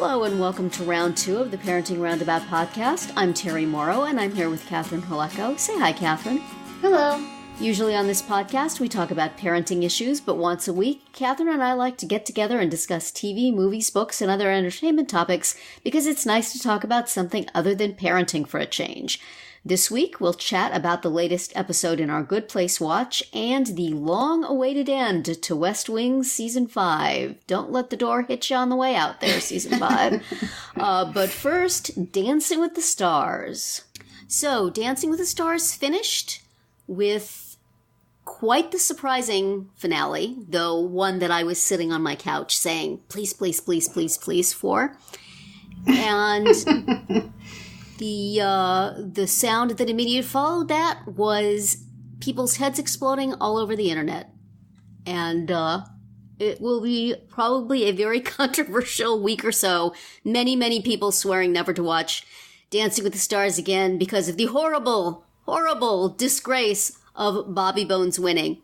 Hello and welcome to round 2 of the Parenting Roundabout podcast. I'm Terry Morrow and I'm here with Catherine Haleko. Say hi, Catherine. Hello. Usually on this podcast we talk about parenting issues, but once a week, Catherine and I like to get together and discuss TV, movies, books, and other entertainment topics because it's nice to talk about something other than parenting for a change. This week, we'll chat about the latest episode in our Good Place watch and the long-awaited end to West Wing Season 5. Don't let the door hit you on the way out there, Season 5. But first, Dancing with the Stars. So, Dancing with the Stars finished with quite the surprising finale, though one that I was sitting on my couch saying, please, please, please, please, please for. And... The sound that immediately followed that was people's heads exploding all over the internet. And it will be probably a very controversial week or so. Many, many people swearing never to watch Dancing with the Stars again because of the horrible, horrible disgrace of Bobby Bones winning.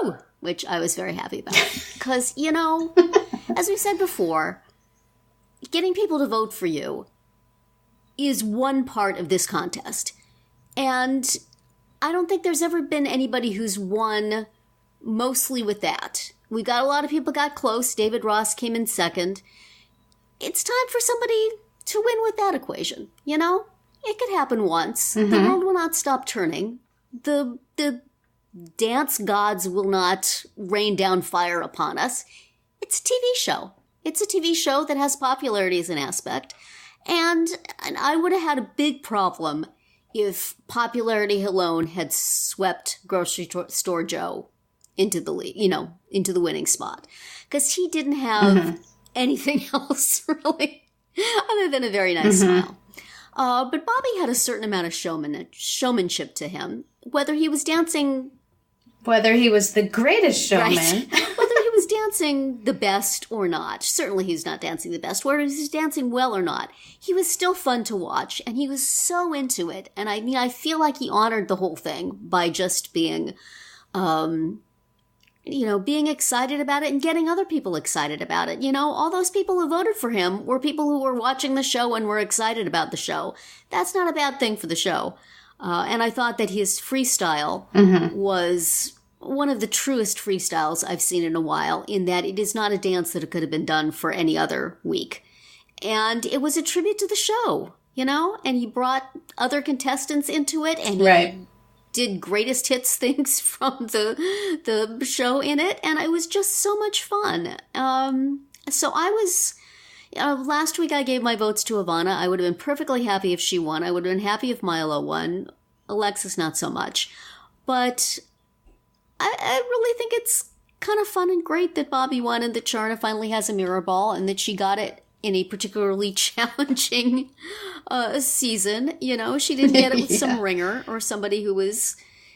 Woo! Which I was very happy about. Because, you know, as we said before, getting people to vote for you is one part of this contest. And I don't think there's ever been anybody who's won mostly with that. We got a lot of people got close. David Ross came in second. It's time for somebody to win with that equation, you know? It could happen once. Mm-hmm. The world will not stop turning. The dance gods will not rain down fire upon us. It's a TV show. It's a TV show that has popularity as an aspect. And I would have had a big problem if popularity alone had swept Grocery Store Joe into the lead, into the winning spot. Because he didn't have anything else, really, other than a very nice smile. But Bobby had a certain amount of showmanship to him. Whether he was dancing... Whether he was the greatest showman. Right. Whether he was dancing the best or not. Certainly he's not dancing the best. Whether he's dancing well or not. He was still fun to watch, and he was so into it. And I mean, I feel like he honored the whole thing by just being, being excited about it and getting other people excited about it. You know, all those people who voted for him were people who were watching the show and were excited about the show. That's not a bad thing for the show. And I thought that his freestyle was one of the truest freestyles I've seen in a while, in that it is not a dance that could have been done for any other week. And it was a tribute to the show, you know? And he brought other contestants into it, and he did greatest hits things from the show in it, and it was just so much fun. So I was... last week I gave my votes to Ivana. I would have been perfectly happy if she won. I would have been happy if Milo won. Alexis, not so much. But I really think it's kind of fun and great that Bobby won and that Sharna finally has a mirror ball and that she got it in a particularly challenging season. You know, she didn't get it with some ringer or somebody who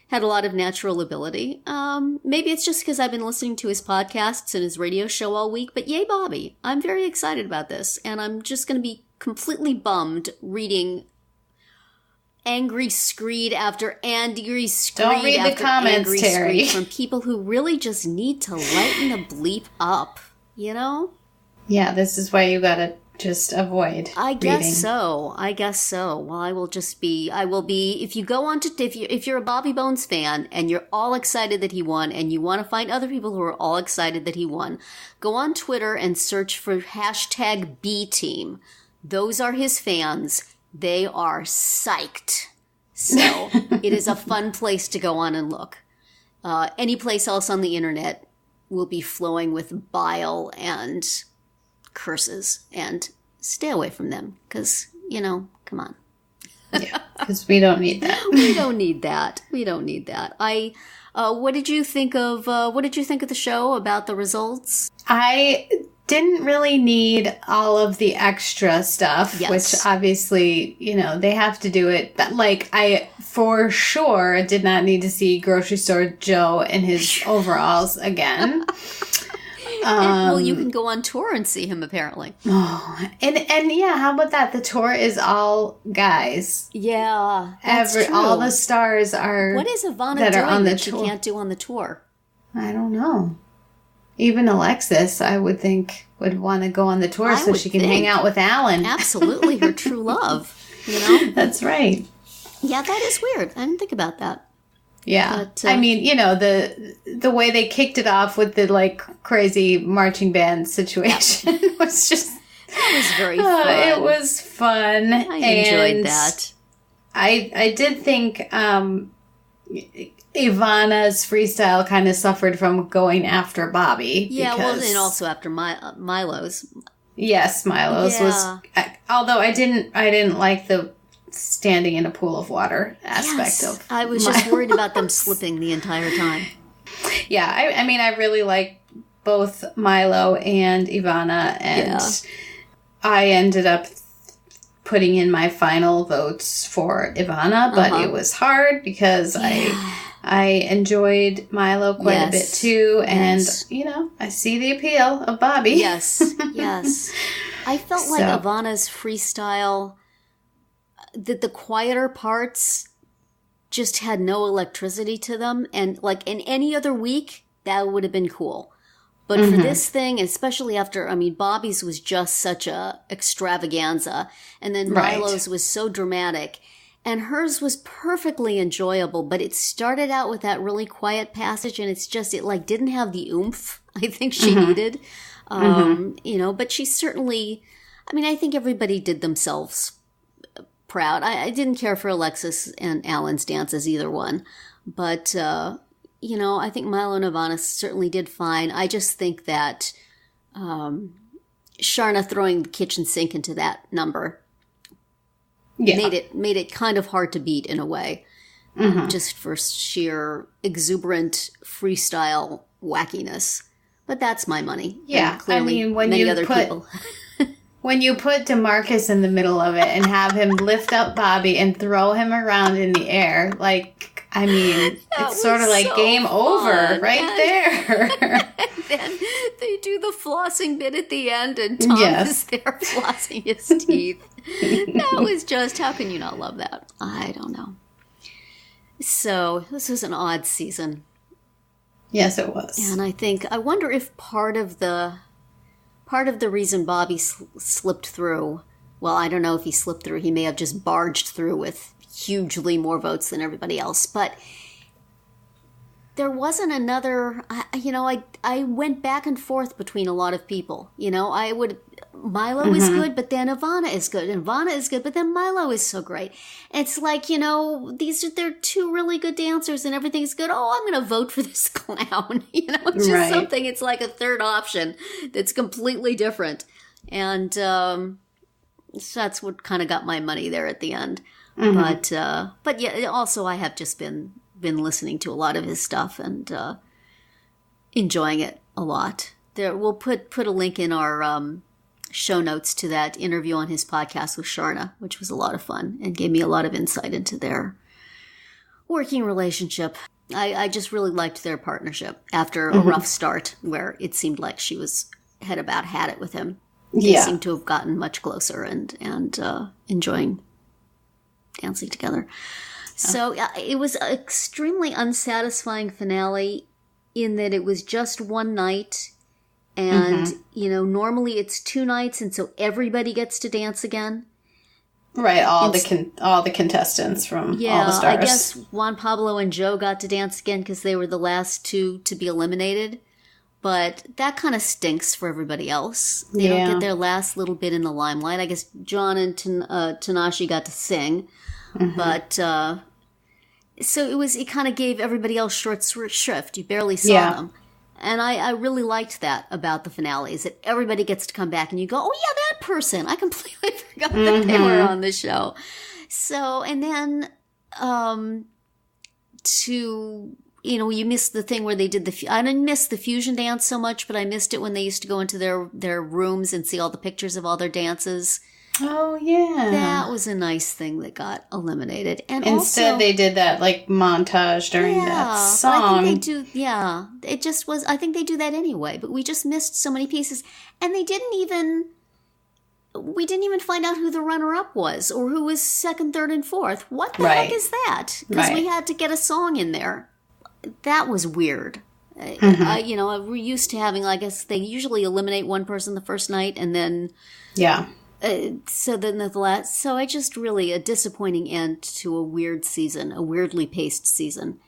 had a lot of natural ability. Maybe it's just because I've been listening to his podcasts and his radio show all week, but yay, Bobby. I'm very excited about this, and I'm just going to be completely bummed reading angry screed after angry screed. Don't read after the comments, angry Terry. Screed from people who really just need to lighten the bleep up, you know? Yeah, this is why you gotta just avoid I guess reading. so. Well, I will be, if you go on to, if you're a Bobby Bones fan and you're all excited that he won and you want to find other people who are all excited that he won, go on Twitter and search for hashtag #BTeam. Those are his fans. They are psyched. So it is a fun place to go on and look. Any place else on the internet will be flowing with bile and curses, and stay away from them because, come on. Yeah, because we don't need that. We don't need that. What did you think of the show, about the results? I didn't really need all of the extra stuff, which obviously, they have to do it. But I for sure did not need to see Grocery Store Joe in his overalls again. Well, you can go on tour and see him, apparently. Oh, and yeah, how about that? The tour is all guys. Yeah, that's true. All the stars are. What is Ivana doing that she can't do on the tour? I don't know. Even Alexis, I would think, would want to go on the tour so she can hang out with Alan. Absolutely, her true love. You know? That's right. Yeah, that is weird. I didn't think about that. Yeah. But, I mean, you know, the way they kicked it off with the, like, crazy marching band situation was just... That was very fun. It was fun. I enjoyed that. I did think Ivana's freestyle kind of suffered from going after Bobby. Yeah, well, and also after Milo's. Yes, Milo's was... Although I didn't like the standing in a pool of water aspect of I was just worried about them slipping the entire time. Yeah, I mean, I really like both Milo and Ivana, and I ended up putting in my final votes for Ivana, but it was hard because I enjoyed Milo quite a bit too, and, you know, I see the appeal of Bobby. Yes, yes. I felt like Ivana's freestyle, that the quieter parts just had no electricity to them, and, like, in any other week, that would have been cool. But for this thing, especially after, I mean, Bobby's was just such a extravaganza, and then Milo's was so dramatic, and hers was perfectly enjoyable, but it started out with that really quiet passage, and it like didn't have the oomph I think she needed, you know, but she certainly, I mean, I think everybody did themselves proud. I didn't care for Alexis and Alan's dances, either one, but, you know, I think Milo and Ivana certainly did fine. I just think that Sharna throwing the kitchen sink into that number made it kind of hard to beat in a way, just for sheer exuberant freestyle wackiness. But that's my money. Yeah, I mean, when you put DeMarcus in the middle of it and have him lift up Bobby and throw him around in the air, like, I mean, it's sort of like so game over right there. And then they do the flossing bit at the end, and Tom is there flossing his teeth. That was just, how can you not love that? I don't know. So, this was an odd season. Yes, it was. And I wonder if part of the reason Bobby slipped through, well, I don't know if he slipped through, he may have just barged through with hugely more votes than everybody else, but there wasn't another, you know, I went back and forth between a lot of people, you know, Milo is good, but then Ivana is good, and Ivana is good, but then Milo is so great. It's like, you know, they're two really good dancers and everything's good. Oh, I'm going to vote for this clown. You know, it's just something, it's like a third option that's completely different. And so that's what kind of got my money there at the end. But yeah, also I have just been listening to a lot of his stuff and enjoying it a lot. We'll put a link in our show notes to that interview on his podcast with Sharna, which was a lot of fun and gave me a lot of insight into their working relationship. I just really liked their partnership after a rough start where it seemed like she had about had it with him. They seemed to have gotten much closer and enjoying dancing together. So it was an extremely unsatisfying finale in that it was just one night, and you know, normally it's 2 nights, and so everybody gets to dance again. Right, all the contestants from all the stars. I guess Juan Pablo and Joe got to dance again because they were the last 2 to be eliminated. But that kind of stinks for everybody else. They don't get their last little bit in the limelight. I guess John and Tanashi got to sing. But, so it kind of gave everybody else short shrift. You barely saw them. And I really liked that about the finale, is that everybody gets to come back and you go, oh yeah, that person. I completely forgot that they were on the show. So, and then, you know, you missed the thing where they did I didn't miss the fusion dance so much, but I missed it when they used to go into their rooms and see all the pictures of all their dances. Oh, yeah. That was a nice thing that got eliminated. And instead, they did that, like, montage during that song. I think they do, it just was, I think they do that anyway, but we just missed so many pieces. And we didn't even find out who the runner-up was, or who was second, third, and fourth. What the heck is that? Because we had to get a song in there. That was weird. We're used to having, I guess they usually eliminate one person the first night and then... Yeah. So I just really a disappointing end to a weird season, a weirdly paced season.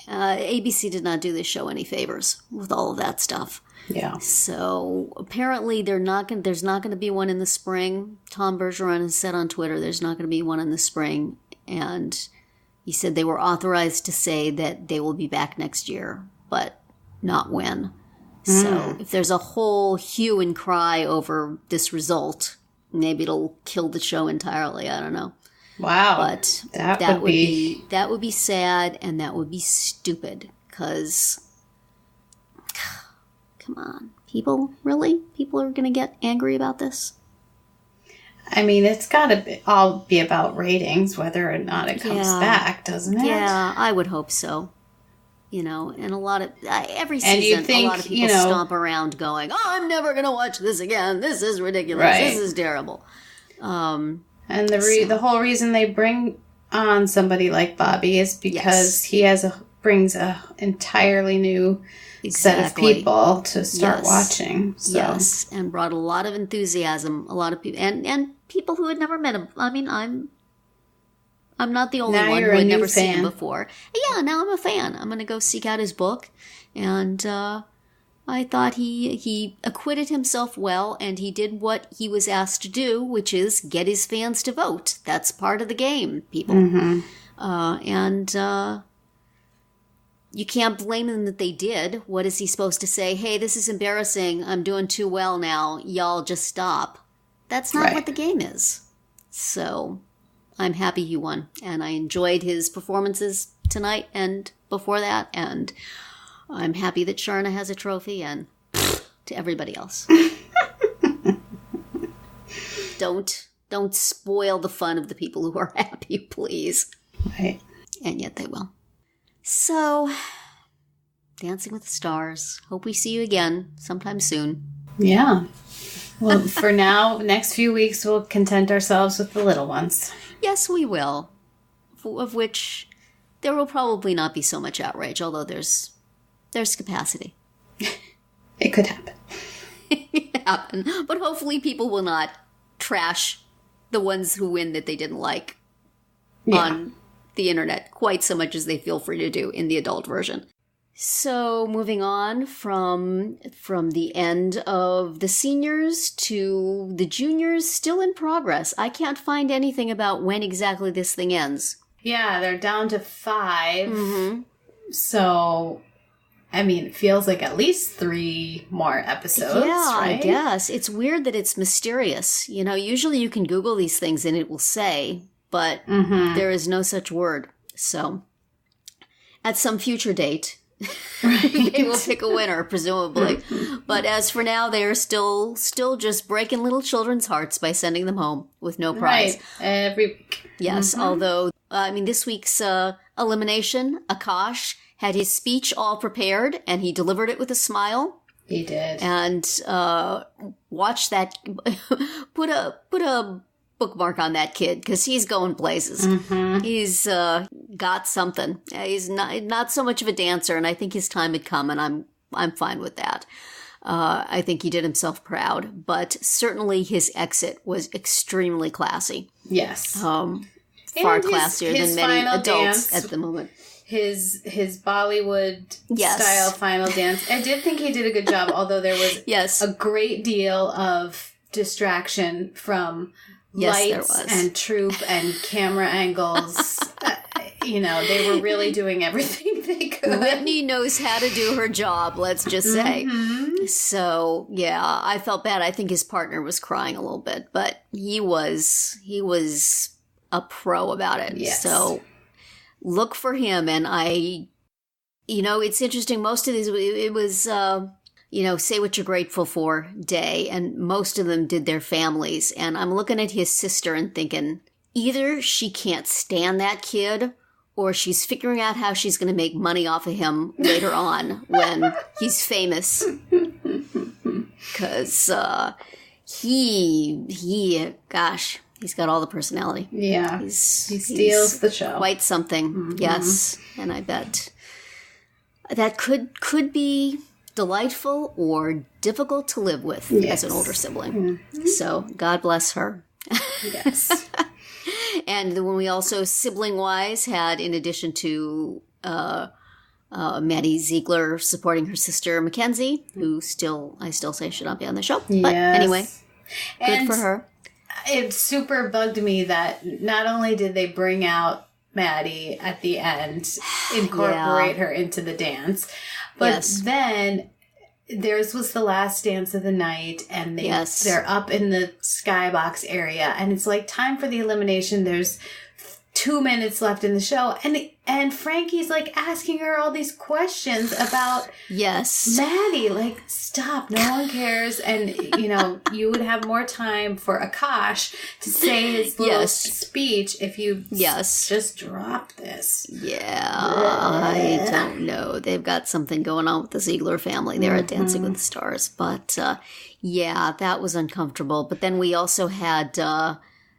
ABC did not do this show any favors with all of that stuff. Yeah. So apparently there's not going to be one in the spring. Tom Bergeron has said on Twitter there's not going to be one in the spring. And he said they were authorized to say that they will be back next year, but not when. So if there's a whole hue and cry over this result, maybe it'll kill the show entirely. I don't know. Wow. But that would be sad, and that would be stupid, because come on, people are going to get angry about this? I mean, it's got to all be about ratings, whether or not it comes back, doesn't it? Yeah, I would hope so. And a lot of, every season, a lot of people stomp around going, oh, I'm never going to watch this again. This is ridiculous. Right. This is terrible. And the whole reason they bring on somebody like Bobby is because he brings a entirely new set of people to start watching. So. Yes, and brought a lot of enthusiasm. A lot of people, and people who had never met him. I mean, I'm not the only one who had never seen him before. Yeah, now I'm a fan. I'm going to go seek out his book. And I thought he acquitted himself well, and he did what he was asked to do, which is get his fans to vote. That's part of the game, people. Mm-hmm. You can't blame them that they did. What is he supposed to say? Hey, this is embarrassing. I'm doing too well now. Y'all just stop. That's not what the game is. So... I'm happy he won, and I enjoyed his performances tonight and before that, and I'm happy that Sharna has a trophy, and to everybody else. Don't spoil the fun of the people who are happy, please. Right. And yet they will. So, Dancing with the Stars. Hope we see you again sometime soon. Yeah. Well, for now, next few weeks, we'll content ourselves with the little ones. Yes, we will. Of which there will probably not be so much outrage, although there's capacity. It could happen. It could happen. But hopefully people will not trash the ones who win that they didn't like on the internet quite so much as they feel free to do in the adult version. So moving on from the end of the seniors to the juniors, still in progress. I can't find anything about when exactly this thing ends. Yeah, they're down to 5. Mm-hmm. So, I mean, it feels like at least 3 more episodes, right? I guess. It's weird that it's mysterious. Usually you can Google these things and it will say, but there is no such word. So, at some future date... they will pick a winner, presumably. But as for now, they are still just breaking little children's hearts by sending them home with no prize. Right. Every week. Yes, although, this week's elimination, Akash had his speech all prepared, and he delivered it with a smile. He did. And watch that, put a bookmark on that kid, because he's going places. Mm-hmm. He's got something. He's not so much of a dancer, and I think his time had come, and I'm fine with that. I think he did himself proud, but certainly his exit was extremely classy. Yes. Far classier than many adults at the moment. His Bollywood style final dance. I did think he did a good job, although there was a great deal of distraction from lights and troop and camera angles. They were really doing everything they could. Whitney knows how to do her job, let's just say. Mm-hmm. So, yeah, I felt bad. I think his partner was crying a little bit, but he was a pro about it. Yes. So, look for him. And it's interesting. Most of these, it was... say what you're grateful for day, and most of them did their families. And I'm looking at his sister and thinking, either she can't stand that kid, or she's figuring out how she's going to make money off of him later on when he's famous. Because he's got all the personality. Yeah, he steals the show. Quite something, yes. And I bet... that could be delightful or difficult to live with as an older sibling. Mm-hmm. So God bless her. Yes. And when we also sibling-wise had, in addition to Maddie Ziegler supporting her sister Mackenzie, who I still say should not be on the show. Yes. But anyway, good for her. It super bugged me that not only did they bring out Maddie at the end, incorporate her into the dance, but then theirs was the last dance of the night, and they're up in the skybox area, and it's like time for the elimination. There's 2 minutes left in the show, and Frankie's like asking her all these questions about Maddie. Like, stop, no one cares. And you would have more time for Akash to say his little speech if you just drop this. I don't know. They've got something going on with the Ziegler family there at Dancing with the Stars, but that was uncomfortable. But then we also had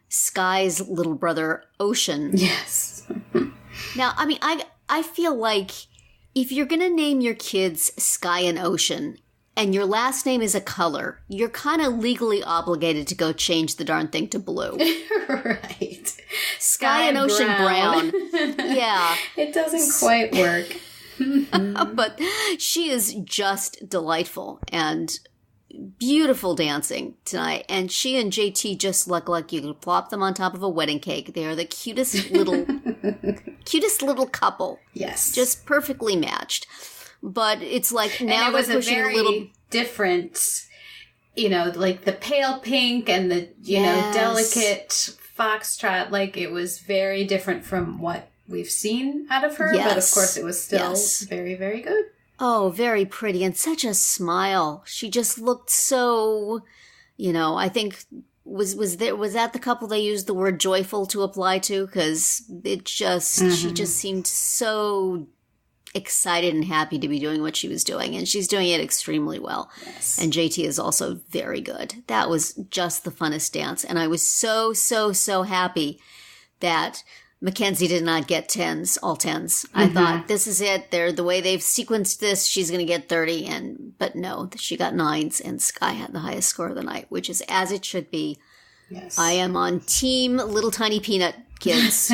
Sky's little brother, Ocean. Yes. Now, I mean, I feel like if you're going to name your kids Sky and Ocean, and your last name is a color, you're kind of legally obligated to go change the darn thing to blue. Right. Sky and Ocean Brown. Yeah. It doesn't quite work. But she is just delightful and beautiful dancing tonight, and she and JT just look like you could plop them on top of a wedding cake. They are the cutest little couple. Yes, just perfectly matched. But it's like now it was a very different, like the pale pink and the delicate foxtrot. Like, it was very different from what we've seen out of her. But of course, it was still very, very good. Oh, very pretty, and such a smile. She just looked so, I think, was that the couple they used the word joyful to apply to? Because she just seemed so excited and happy to be doing what she was doing, and she's doing it extremely well. Yes. And JT is also very good. That was just the funnest dance, and I was so, so, so happy that Mackenzie did not get all tens. I thought, this is it. The way they've sequenced this, she's going to get 30. But no, she got 9s, and Sky had the highest score of the night, which is as it should be. Yes. I am on team Little Tiny Peanut kids.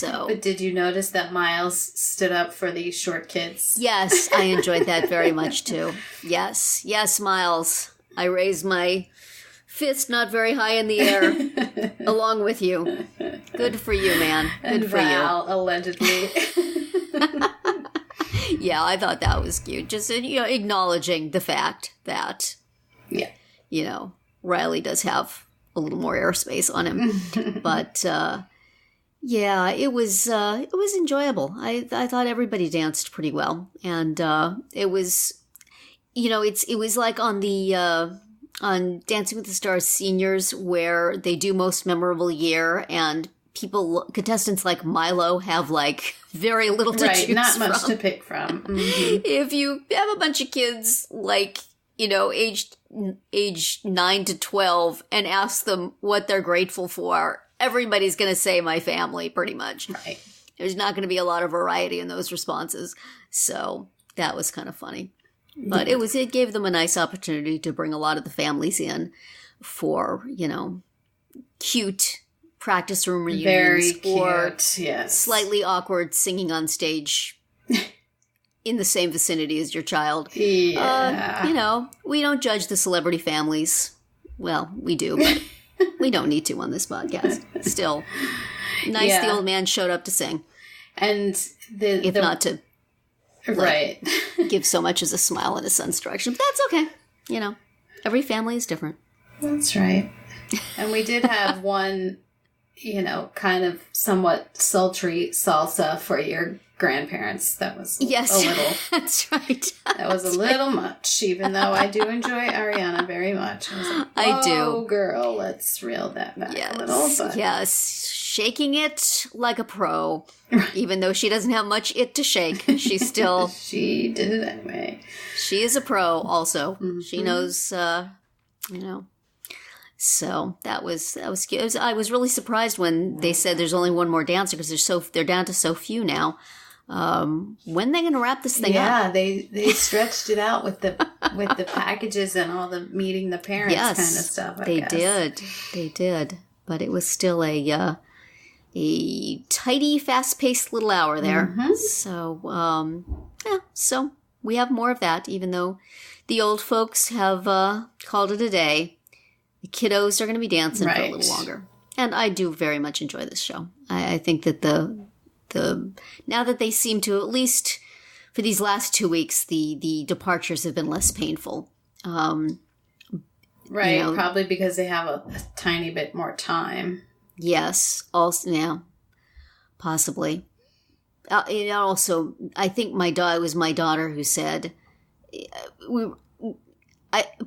But did you notice that Miles stood up for these short kids? Yes, I enjoyed that very much too. Yes, Miles. I raised my fist not very high in the air along with you. Good for you, man. Good for Val, allegedly. Yeah, I thought that was cute. Just acknowledging the fact that Riley does have a little more airspace on him. But it was enjoyable. I thought everybody danced pretty well, and it was it was like on the on Dancing with the Stars Seniors, where they do most memorable year, and contestants like Milo have like very little to choose from. Not much to pick from. Mm-hmm. If you have a bunch of kids like, aged 9 to 12 and ask them what they're grateful for, everybody's going to say my family, pretty much. Right. There's not going to be a lot of variety in those responses. So that was kind of funny. But it gave them a nice opportunity to bring a lot of the families in for, cute practice room reunions. Very cute, or yes. Slightly awkward singing on stage in the same vicinity as your child. Yeah. We don't judge the celebrity families. Well, we do, but we don't need to on this podcast. Still, nice the old man showed up to sing. And not to... Right. give so much as a smile in his son's direction. But that's okay. Every family is different. That's right. And we did have one, kind of somewhat sultry salsa for your grandparents. That was a little... That's right. That was a little much, even though I do enjoy Ariana very much. I was like, I do. Oh, girl, let's reel that back a little. But... Yes. Shaking it like a pro. Even though she doesn't have much to shake, she's still... She did it anyway. She is a pro also. Mm-hmm. She knows, So that was cute. I was really surprised when they said there's only one more dancer because they're down to so few now. when they going to wrap this thing up? Yeah, they stretched it out with the packages and all the meeting the parents kind of stuff. I guess. They did. But it was still a tidy, fast-paced little hour there. Mm-hmm. So, so we have more of that, even though the old folks have called it a day. The kiddos are going to be dancing for a little longer. And I do very much enjoy this show. I think that the now that they seem to, at least for these last 2 weeks, the departures have been less painful. Right, probably because they have a tiny bit more time. Yes, also, yeah, possibly. Also, I think it was my daughter who said,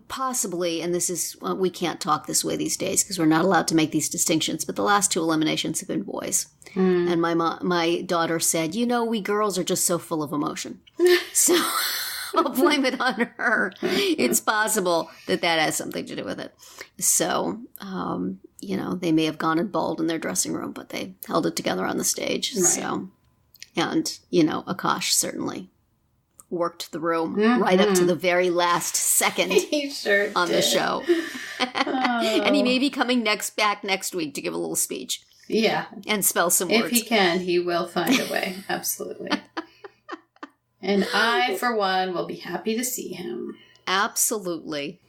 possibly, and this is, we can't talk this way these days because we're not allowed to make these distinctions, but the last 2 eliminations have been boys. Mm. And my daughter said, we girls are just so full of emotion. So I'll blame it on her. It's possible that has something to do with it. So, they may have gone and bawled in their dressing room, but they held it together on the stage. Right. So, and, Akash certainly worked the room right up to the very last second on the show. And he may be coming back next week to give a little speech. Yeah. And spell some words. If he can, he will find a way. Absolutely. And I, for one, will be happy to see him. Absolutely.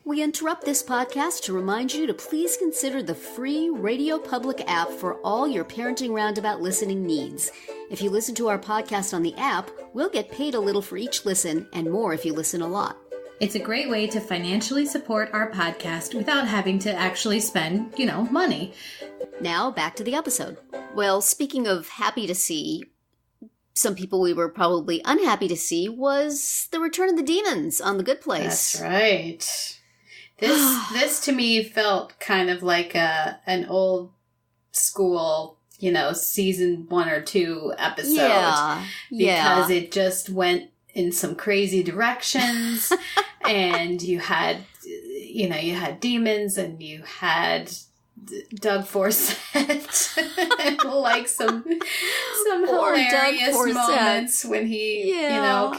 We interrupt this podcast to remind you to please consider the free Radio Public app for all your Parenting Roundabout listening needs. If you listen to our podcast on the app, we'll get paid a little for each listen and more if you listen a lot. It's a great way to financially support our podcast without having to actually spend, money. Now, back to the episode. Well, speaking of happy to see, some people we were probably unhappy to see was the return of the demons on The Good Place. That's right. This to me felt kind of like an old school, season 1 or 2 episode. Yeah. Because it just went in some crazy directions. And you had demons and you had Doug Forsett. Like some hilarious moments when he,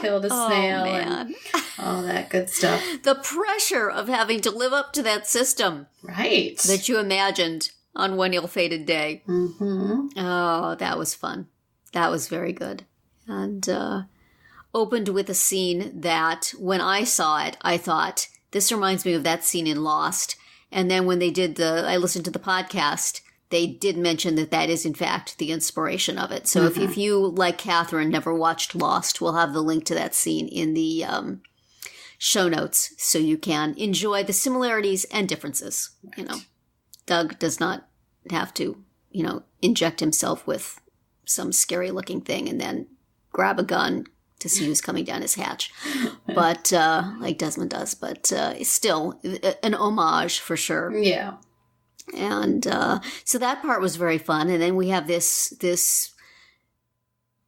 killed a snail and all that good stuff. The pressure of having to live up to that system. Right. That you imagined on one ill-fated day. Mm-hmm. Oh, that was fun. That was very good. And opened with a scene that, when I saw it, I thought, this reminds me of that scene in Lost. And then when I listened to the podcast, they did mention that is, in fact, the inspiration of it. So if you, like Catherine, never watched Lost, we'll have the link to that scene in the show notes so you can enjoy the similarities and differences. Right. Doug does not have to, inject himself with some scary-looking thing and then grab a gun to see who's coming down his hatch. But, like Desmond does. But it's still an homage for sure. Yeah. And so that part was very fun. And then we have this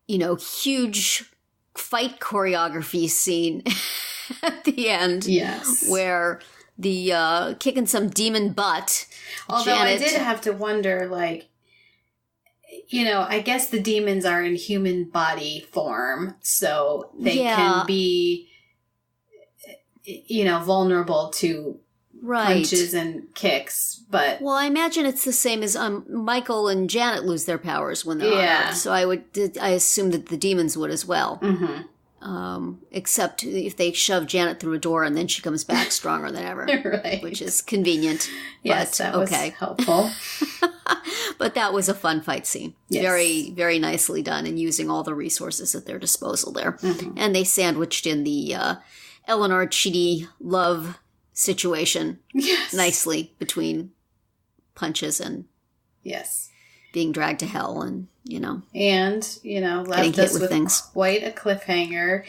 huge fight choreography scene at the end. Yes. Where the kicking some demon butt. Although Janet, I did have to wonder, I guess the demons are in human body form, so they can be, vulnerable to punches and kicks, but... Well, I imagine it's the same as Michael and Janet lose their powers when they're on Earth, so I assume that the demons would as well. Mm-hmm. Except if they shove Janet through a door and then she comes back stronger than ever. Right. Which is convenient. Yes, that was helpful. But that was a fun fight scene. Yes. Very, very nicely done and using all the resources at their disposal there. Mm-hmm. And they sandwiched in the Eleanor Chidi love situation nicely between punches and being dragged to hell and, left us with quite a cliffhanger.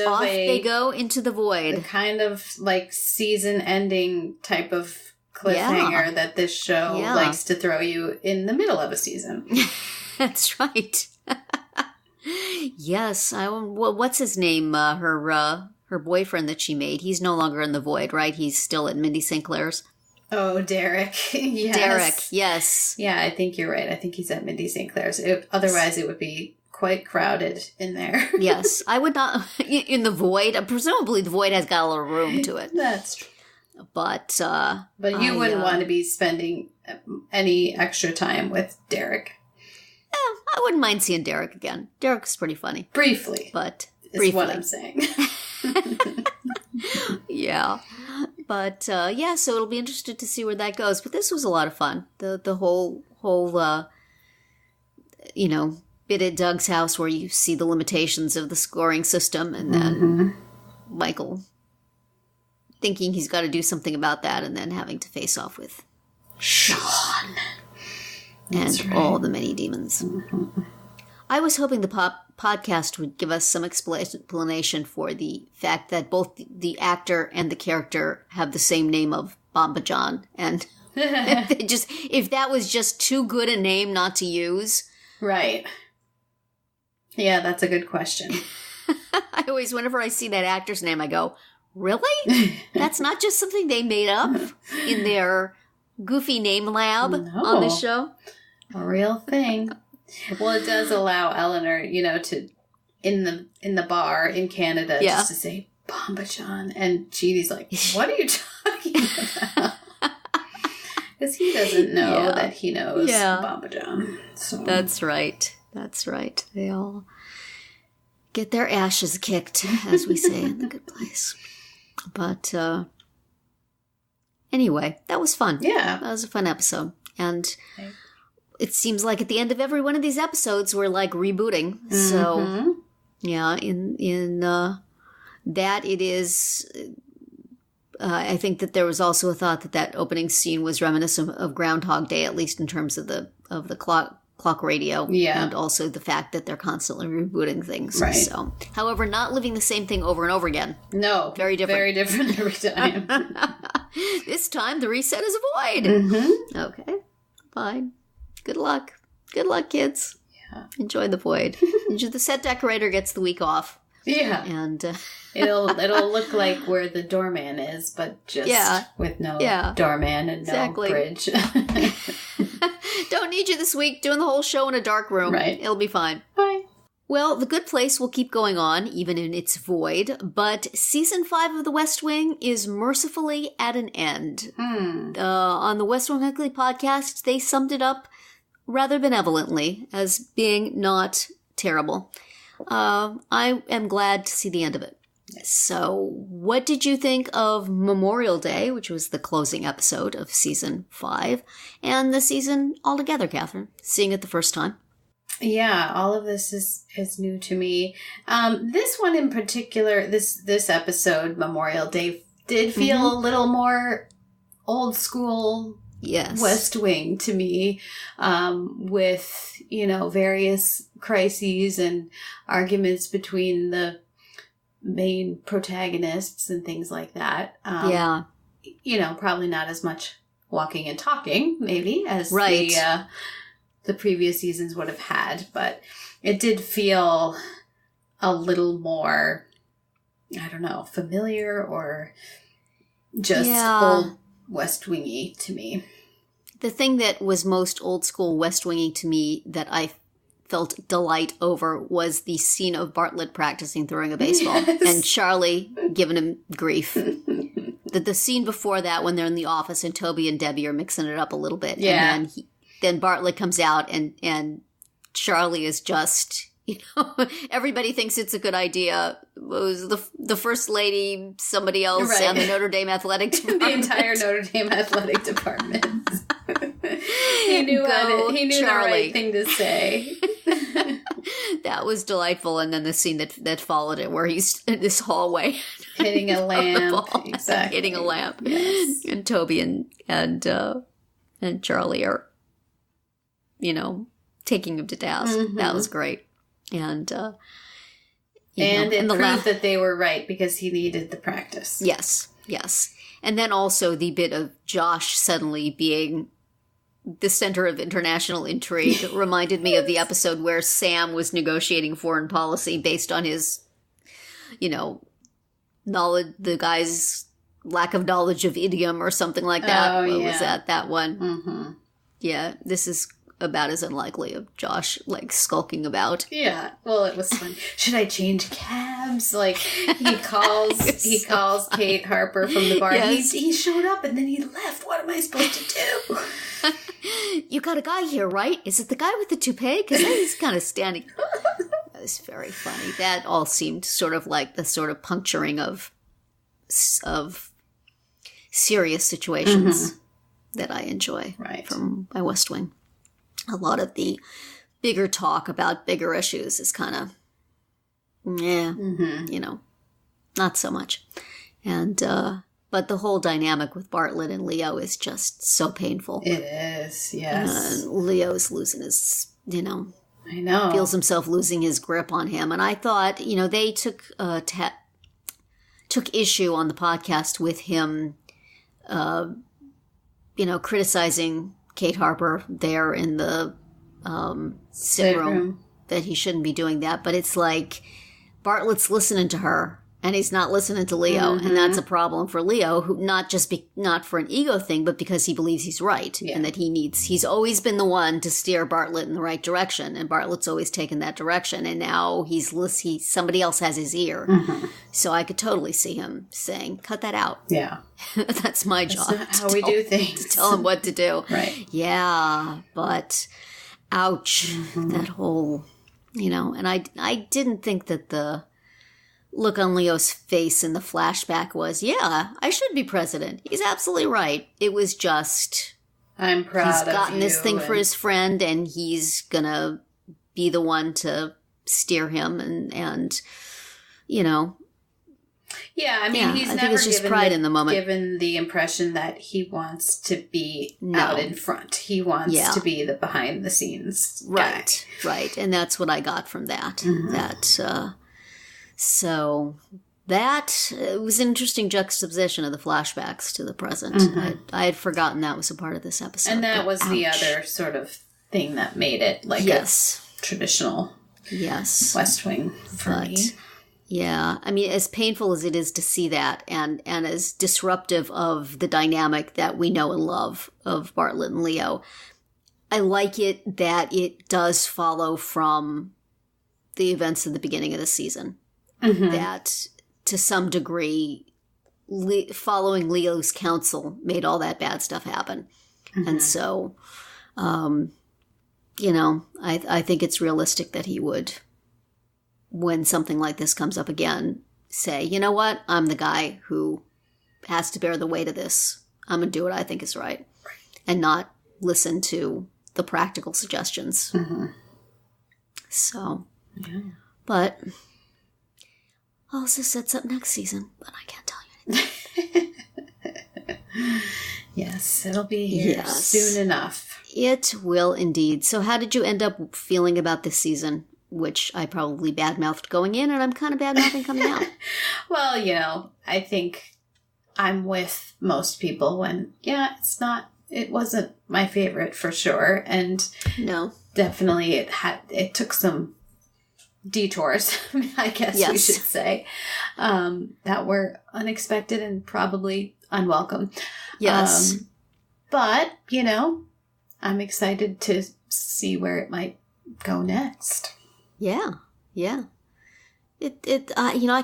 Off they go into the void. The kind of season ending type of cliffhanger that this show likes to throw you in the middle of a season. That's right. Yes. What's his name? Her boyfriend that she made. He's no longer in the void, right? He's still at Mindy St. Clair's. Oh, Derek. Yes. Derek, yes. Yeah, I think you're right. I think he's at Mindy St. Clair's. Otherwise, it would be quite crowded in there. Yes. I would not, in the void, presumably the void has got a little room to it. That's true. But you wouldn't want to be spending any extra time with Derek. I wouldn't mind seeing Derek again. Derek's pretty funny. Briefly. But is what I'm saying. Yeah. But, so it'll be interesting to see where that goes. But this was a lot of fun. The whole bit at Doug's house where you see the limitations of the scoring system, and then Michael thinking he's got to do something about that, and then having to face off with Sean. And all the many demons. I was hoping the podcast would give us some explanation for the fact that both the actor and the character have the same name of Bamba John. And if that was just too good a name not to use. Right. Yeah, that's a good question. I always, whenever I see that actor's name, I go, really? That's not just something they made up in their goofy name lab on this show? A real thing. Well, it does allow Eleanor, to in the bar in Canada just to say Bamba John, and Chidi's like, "What are you talking about?" Because he doesn't know that he knows Bamba John. So. That's right. They all get their ashes kicked, as we say in the Good Place. But anyway, that was fun. Yeah, that was a fun episode, and. It seems like at the end of every one of these episodes, we're like rebooting. So, in that it is, I think that there was also a thought that opening scene was reminiscent of Groundhog Day, at least in terms of the clock radio. Yeah. And also the fact that they're constantly rebooting things. Right. So, however, not living the same thing over and over again. No. Very different. Very different every time. This time, the reset is a void. Okay. Fine. Good luck. Good luck, kids. Yeah. Enjoy the void. The set decorator gets the week off. Yeah. And it'll look like where the doorman is, but just with no doorman and no bridge. Don't need you this week doing the whole show in a dark room. Right. It'll be fine. Bye. Well, The Good Place will keep going on, even in its void, but Season 5 of The West Wing is mercifully at an end. On the West Wing Weekly podcast, they summed it up rather benevolently as being not terrible. I am glad to see the end of it. So, what did you think of Memorial Day, which was the closing episode of Season 5, and the season altogether, Catherine, seeing it the first time? Yeah, all of this is new to me. This one in particular, this episode, Memorial Day, did feel a little more old school West Wing to me, with, various crises and arguments between the main protagonists and things like that. Probably not as much walking and talking, maybe, as the previous seasons would have had, but it did feel a little more, I don't know, familiar or just old West Wingy to me. The thing that was most old school West Wingy to me that I felt delight over was the scene of Bartlett practicing throwing a baseball and Charlie giving him grief. The scene before that, when they're in the office and Toby and Debbie are mixing it up a little bit, and then Bartlett comes out and Charlie is just, everybody thinks it's a good idha. It was the first lady, somebody else, and the Notre Dame athletic department. The entire Notre Dame athletic department. He knew the right thing to say. That was delightful. And then the scene that followed it, where he's in this hallway hitting a lamp. Exactly. Hitting a lamp. Yes. And Toby and Charlie are, taking him to task. That was great. And it proved that they were right because he needed the practice. Yes. And then also the bit of Josh suddenly being the center of international intrigue reminded me of the episode where Sam was negotiating foreign policy based on his, knowledge, the guy's lack of knowledge of idiom or something like that. What was that one? Mm-hmm. Yeah, this is about as unlikely of Josh, like, skulking about. Yeah. Well, it was fun. Should I change cabs? Like, he calls Kate Harper from the bar. Yes. He showed up and then he left. What am I supposed to do? You got a guy here, right? Is it the guy with the toupee? Because he's kind of standing. That was very funny. That all seemed sort of like the sort of puncturing of serious situations that I enjoy from my West Wing. A lot of the bigger talk about bigger issues is kind of, not so much. And, but the whole dynamic with Bartlett and Leo is just so painful. It is, yes. Leo's losing his, I know. Feels himself losing his grip on him. And I thought, they took issue on the podcast with him, criticizing Kate Harper there in the sit room, that he shouldn't be doing that. But it's like Bartlett's listening to her and he's not listening to Leo. And that's a problem for Leo, who not for an ego thing, but because he believes he's right and that he's always been the one to steer Bartlett in the right direction. And Bartlett's always taken that direction. And now somebody else has his ear. So I could totally see him saying, cut that out. Yeah. That's my job. That's not how we do things. To tell him what to do. Right. Yeah. But ouch. That whole, and I didn't think that the look on Leo's face in the flashback was, yeah, I should be president. He's absolutely right. It was just, I'm proud of you. He's gotten this thing for his friend, and he's gonna be the one to steer him, and Yeah, I mean, he's never given the impression that he wants to be out in front. He wants to be the behind the scenes guy. Right. And that's what I got from that. So that was an interesting juxtaposition of the flashbacks to the present. I had forgotten that was a part of this episode. And that was the other sort of thing that made it like a traditional West Wing for me. Yeah, I mean, as painful as it is to see that and as disruptive of the dynamic that we know and love of Bartlett and Leo, I like it that it does follow from the events of the beginning of the season. That, to some degree, following Leo's counsel made all that bad stuff happen. And so, I think it's realistic that he would, when something like this comes up again, say, you know what, I'm the guy who has to bear the weight of this. I'm going to do what I think is right. And not listen to the practical suggestions. So, but also sets up next season, but I can't tell you anything. Yes, it'll be here soon enough. It will indeed. So how did you end up feeling about this season? Which I probably badmouthed going in, and I'm kind of badmouthing coming out. Well, I think I'm with most people when, it wasn't my favorite for sure. And definitely it took some detours, I guess we should say, that were unexpected and probably unwelcome. Yes. But, I'm excited to see where it might go next. Yeah. I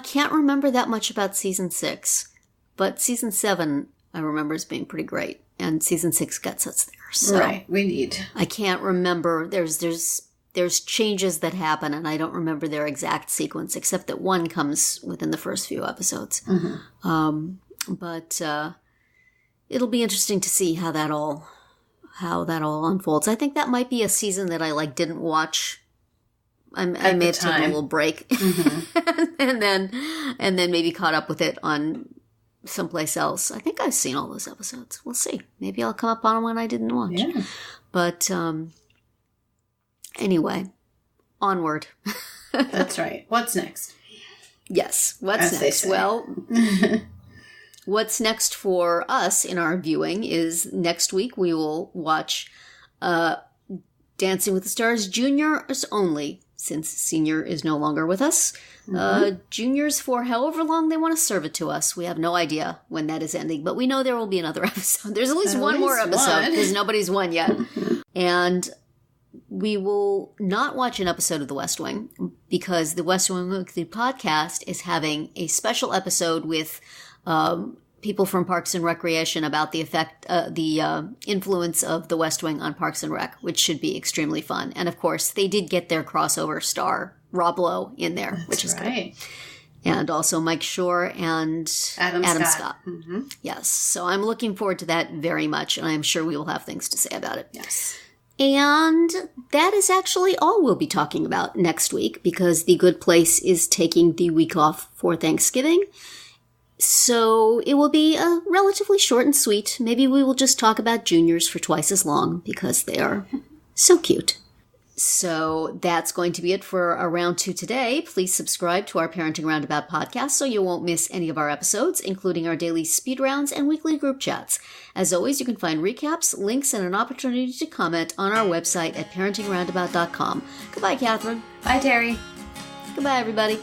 can't remember that much about season 6, but season 7 I remember as being pretty great, and season 6 gets us there. So we need. I can't remember. There's changes that happen, and I don't remember their exact sequence, except that one comes within the first few episodes. But it'll be interesting to see how that all unfolds. I think that might be a season that I didn't watch. I may have taken a little break, and then maybe caught up with it on someplace else. I think I've seen all those episodes. We'll see. Maybe I'll come up on one I didn't watch. Yeah. But anyway, onward. That's right. What's next? Yes. What's next? Well, what's next for us in our viewing is next week we will watch Dancing with the Stars Juniors only, since Senior is no longer with us. Juniors for however long they want to serve it to us. We have no idea when that is ending, but we know there will be another episode. There's at least one more episode because nobody's won yet. And we will not watch an episode of The West Wing because the West Wing Weekly podcast is having a special episode with people from Parks and Recreation about the influence of The West Wing on Parks and Rec, which should be extremely fun. And of course, they did get their crossover star, Rob Lowe, in there, which is good. And also Mike Shore and Adam Scott. Mm-hmm. Yes. So I'm looking forward to that very much, and I'm sure we will have things to say about it. Yes. And that is actually all we'll be talking about next week, because The Good Place is taking the week off for Thanksgiving. So it will be relatively short and sweet. Maybe we will just talk about juniors for twice as long, because they are so cute. So that's going to be it for our Round 2 today. Please subscribe to our Parenting Roundabout podcast so you won't miss any of our episodes, including our daily speed rounds and weekly group chats. As always, you can find recaps, links, and an opportunity to comment on our website at parentingroundabout.com. Goodbye, Catherine. Bye, Terry. Goodbye, everybody.